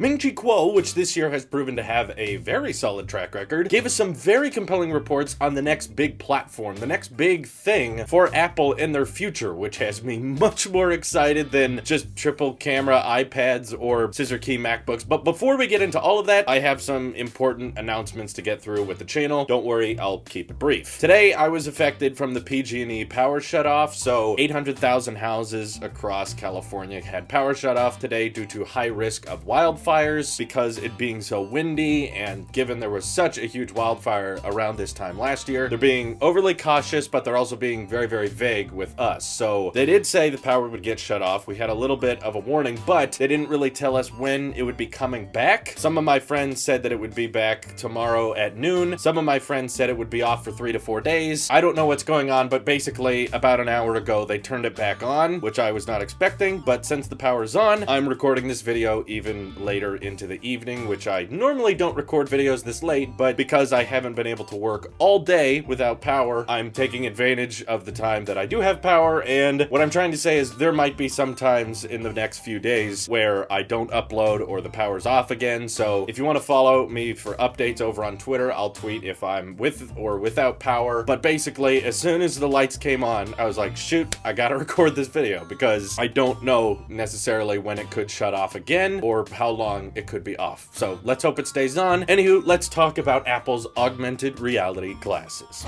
Ming-Chi Kuo, which this year has proven to have a very solid track record, gave us some very compelling reports on the next big platform, the next big thing for Apple in their future, which has me much more excited than just triple camera iPads or scissor key MacBooks. But before we get into all of that, I have some important announcements to get through with the channel. Don't worry, I'll keep it brief. Today, I was affected from the PG&E power shutoff, so 800,000 houses across California had power shut off today due to high risk of wildfires because it being so windy, and given there was such a huge wildfire around this time last year, they're being overly cautious, but they're also being very, very vague with us. So they did say the power would get shut off. We had a little bit of a warning, but they didn't really tell us when it would be coming back. Some of my friends said that it would be back tomorrow at noon. Some of my friends said it would be off for 3 to 4 days. I don't know what's going on, but basically about an hour ago, they turned it back on, which I was not expecting. But since the power's on, I'm recording this video even later into the evening, which I normally don't record videos this late, but because I haven't been able to work all day without power, I'm taking advantage of the time that I do have power. And what I'm trying to say is there might be some times in the next few days where I don't upload or the power's off again. So if you want to follow me for updates over on Twitter, I'll tweet if I'm with or without power. But basically, as soon as the lights came on, I was like, shoot, I gotta record this video because I don't know necessarily when it could shut off again or how long it could be off. So let's hope it stays on. Anywho, let's talk about Apple's augmented reality glasses.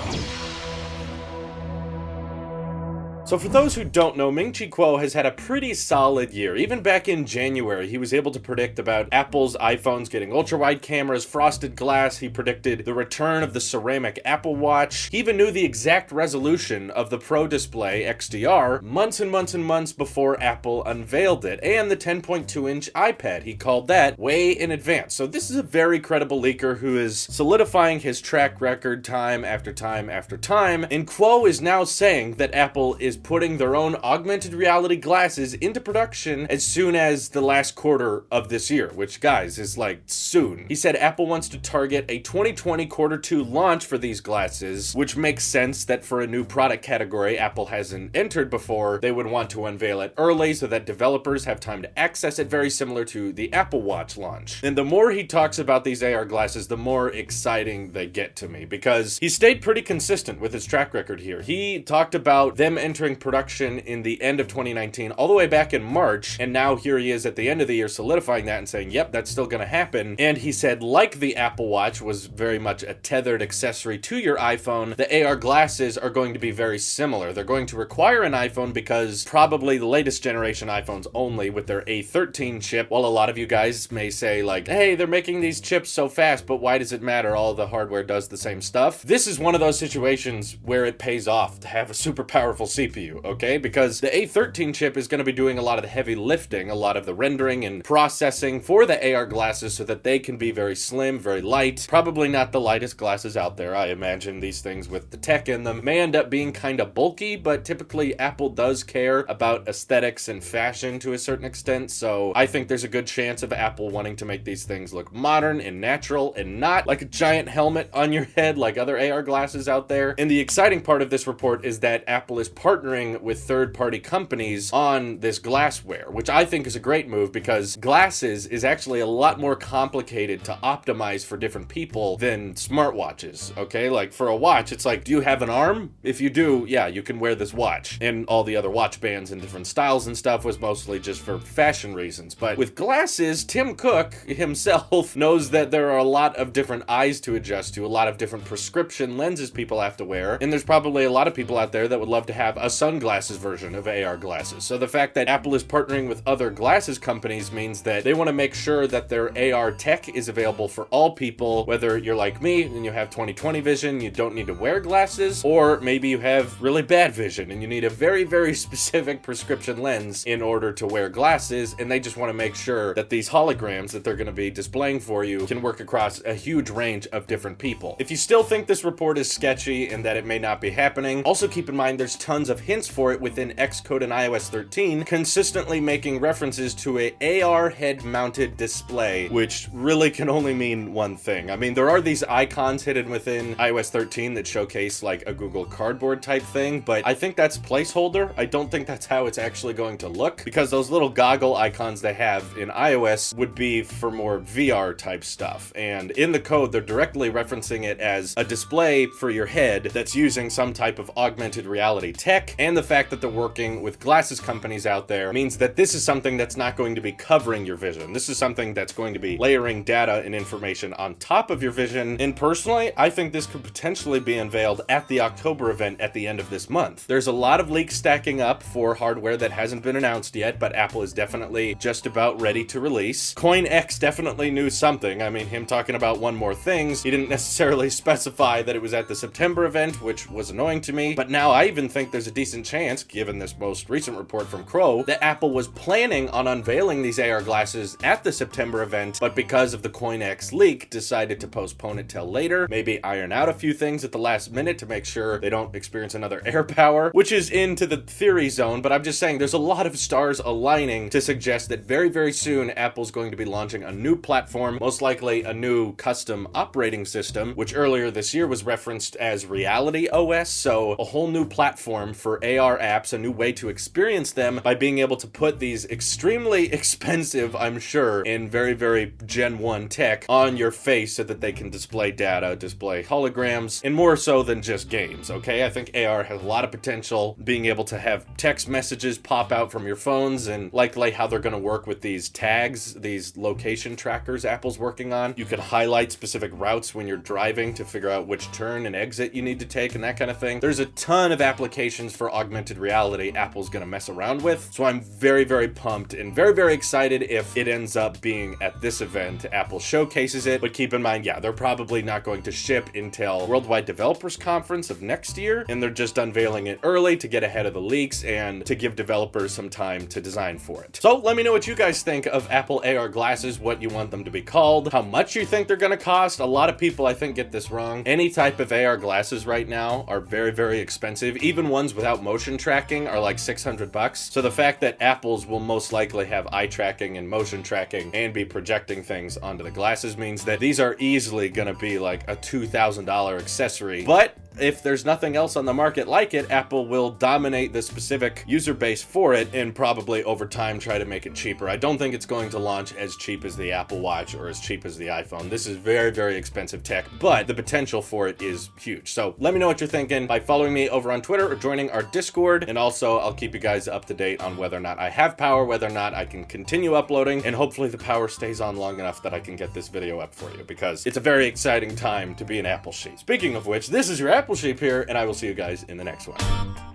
So for those who don't know, Ming-Chi Kuo has had a pretty solid year. Even back in January, he was able to predict about Apple's iPhones getting ultra-wide cameras, frosted glass. He predicted the return of the ceramic Apple Watch. He even knew the exact resolution of the Pro Display XDR months and months and months before Apple unveiled it. And the 10.2-inch iPad, he called that way in advance. So this is a very credible leaker who is solidifying his track record time after time after time. And Kuo is now saying that Apple is putting their own augmented reality glasses into production as soon as the last quarter of this year, which, guys, is like soon. He said Apple wants to target a 2020 Q2 launch for these glasses, which makes sense that for a new product category Apple hasn't entered before, they would want to unveil it early so that developers have time to access it, very similar to the Apple Watch launch. And the more he talks about these AR glasses, the more exciting they get to me, because he stayed pretty consistent with his track record here. He talked about them entering production in the end of 2019 all the way back in March, and now here he is at the end of the year solidifying that and saying, yep, that's still gonna happen. And he said, like the Apple Watch was very much a tethered accessory to your iPhone, the AR glasses are going to be very similar. They're going to require an iPhone because probably the latest generation iPhones only with their A13 chip, while a lot of you guys may say like, hey, they're making these chips so fast, but why does it matter? All the hardware does the same stuff. This is one of those situations where it pays off to have a super powerful CPU. Okay, because the A13 chip is going to be doing a lot of the heavy lifting, a lot of the rendering and processing for the AR glasses so that they can be very slim, very light. Probably not the lightest glasses out there. I imagine these things with the tech in them may end up being kind of bulky, but typically Apple does care about aesthetics and fashion to a certain extent, so I think there's a good chance of Apple wanting to make these things look modern and natural and not like a giant helmet on your head like other AR glasses out there. And the exciting part of this report is that Apple is partnering with third-party companies on this glassware, which I think is a great move because glasses is actually a lot more complicated to optimize for different people than smartwatches, okay? Like for a watch, it's like, do you have an arm? If you do, yeah, you can wear this watch. And all the other watch bands and different styles and stuff was mostly just for fashion reasons. But with glasses, Tim Cook himself knows that there are a lot of different eyes to adjust to, a lot of different prescription lenses people have to wear, and there's probably a lot of people out there that would love to have a sunglasses version of AR glasses. So the fact that Apple is partnering with other glasses companies means that they want to make sure that their AR tech is available for all people, whether you're like me and you have 20/20 vision, you don't need to wear glasses, or maybe you have really bad vision and you need a very, very specific prescription lens in order to wear glasses, and they just want to make sure that these holograms that they're going to be displaying for you can work across a huge range of different people. If you still think this report is sketchy and that it may not be happening, also keep in mind there's tons of hints for it within Xcode and iOS 13, consistently making references to a AR head-mounted display, which really can only mean one thing. I mean, there are these icons hidden within iOS 13 that showcase like a Google Cardboard type thing, but I think that's placeholder. I don't think that's how it's actually going to look, because those little goggle icons they have in iOS would be for more VR type stuff. And in the code, they're directly referencing it as a display for your head that's using some type of augmented reality tech, and the fact that they're working with glasses companies out there means that this is something that's not going to be covering your vision. This is something that's going to be layering data and information on top of your vision. And personally, I think this could potentially be unveiled at the October event at the end of this month. There's a lot of leaks stacking up for hardware that hasn't been announced yet, but Apple is definitely just about ready to release. CoinX definitely knew something. I mean, him talking about one more things, he didn't necessarily specify that it was at the September event, which was annoying to me, but now I even think there's a decent chance, given this most recent report from Crow, that Apple was planning on unveiling these AR glasses at the September event, but because of the CoinX leak, decided to postpone it till later, maybe iron out a few things at the last minute to make sure they don't experience another air power, which is into the theory zone, but I'm just saying there's a lot of stars aligning to suggest that very, very soon Apple's going to be launching a new platform, most likely a new custom operating system, which earlier this year was referenced as Reality OS, so a whole new platform for AR apps, a new way to experience them by being able to put these extremely expensive, I'm sure, and very, very Gen 1 tech on your face so that they can display data, display holograms, and more so than just games, okay? I think AR has a lot of potential, being able to have text messages pop out from your phones, and likely how they're going to work with these tags, these location trackers Apple's working on. You could highlight specific routes when you're driving to figure out which turn and exit you need to take and that kind of thing. There's a ton of applications for augmented reality Apple's going to mess around with, so I'm very, very pumped and very, very excited if it ends up being at this event. Apple showcases it, but keep in mind, yeah, they're probably not going to ship until Worldwide Developers Conference of next year, and they're just unveiling it early to get ahead of the leaks and to give developers some time to design for it. So let me know what you guys think of Apple AR glasses, what you want them to be called, how much you think they're going to cost. A lot of people, I think, get this wrong. Any type of AR glasses right now are very, very expensive. Even ones without motion tracking are like $600. So the fact that Apple's will most likely have eye tracking and motion tracking and be projecting things onto the glasses means that these are easily going to be like a $2,000 accessory. But if there's nothing else on the market like it, Apple will dominate the specific user base for it and probably over time try to make it cheaper. I don't think it's going to launch as cheap as the Apple Watch or as cheap as the iPhone. This is very, very expensive tech, but the potential for it is huge. So let me know what you're thinking by following me over on Twitter or joining our Discord. And also I'll keep you guys up to date on whether or not I have power, whether or not I can continue uploading, and hopefully the power stays on long enough that I can get this video up for you, because it's a very exciting time to be an Apple sheep. Speaking of which, this is your Apple Sheep here, and I will see you guys in the next one.